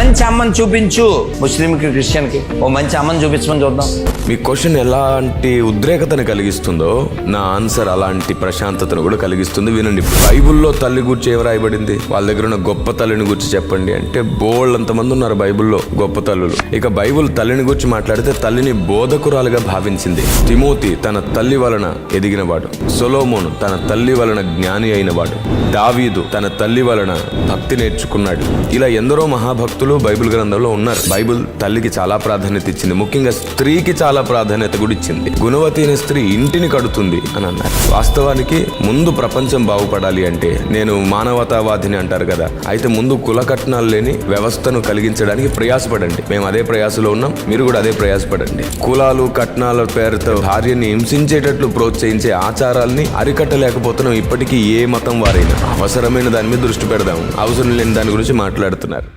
మంచి అమ్మని చూపించు. ముస్లింకి, క్రిస్టియన్కి ఓ మంచి అమ్మని చూపించమని చూద్దాం. మీ క్వశ్చన్ ఎలాంటి ఉద్రేకతను కలిగిస్తుందో నా ఆన్సర్ అలాంటి ప్రశాంతతను కూడా కలిగిస్తుంది. వినండి. బైబుల్లో తల్లి గురించి ఏం రాయబడింది? వాళ్ళ దగ్గర ఉన్న గొప్ప తల్లిని గురించి చెప్పండి అంటే బోల్డ్ అంతమంది ఉన్నారు బైబుల్లో గొప్ప తల్లులు. ఇక బైబుల్ తల్లిని గురించి మాట్లాడితే తల్లిని బోధకురాలుగా భావించింది. తిమోతి తన తల్లి వలన ఎదిగినవాడు. సొలొమోను తన తల్లి వలన జ్ఞాని అయినవాడు. దావీదు తన తల్లి వలన భక్తి నేర్చుకున్నాడు. ఇలా ఎందరో మహాభక్తులు బైబిల్ గ్రంథంలో ఉన్నారు. బైబిల్ తల్లికి చాలా ప్రాధాన్యత ఇచ్చింది. ముఖ్యంగా స్త్రీకి చాలా ప్రాధాన్యత కూడా ఇచ్చింది. గుణవతి అనే స్త్రీ ఇంటిని కడుతుంది అని అన్నారు. వాస్తవానికి ముందు ప్రపంచం బాగుపడాలి అంటే, నేను మానవతావాదిని అంటారు కదా, అయితే ముందు కుల కట్నాలు లేని వ్యవస్థను కలిగించడానికి ప్రయాసపడండి. మేము అదే ప్రయాసలో ఉన్నాం, మీరు కూడా అదే ప్రయాసపడండి. కులాలు కట్నాల పేరుతో భార్యని హింసించేటట్లు ప్రోత్సహించే ఆచారాల్ని అరికట్టలేకపోతున్నాం. ఇప్పటికీ ఏ మతం వారైనా అవసరమైన దాని మీద దృష్టి పెడదాం, అవసరం లేని దాని గురించి మాట్లాడుతున్నారు.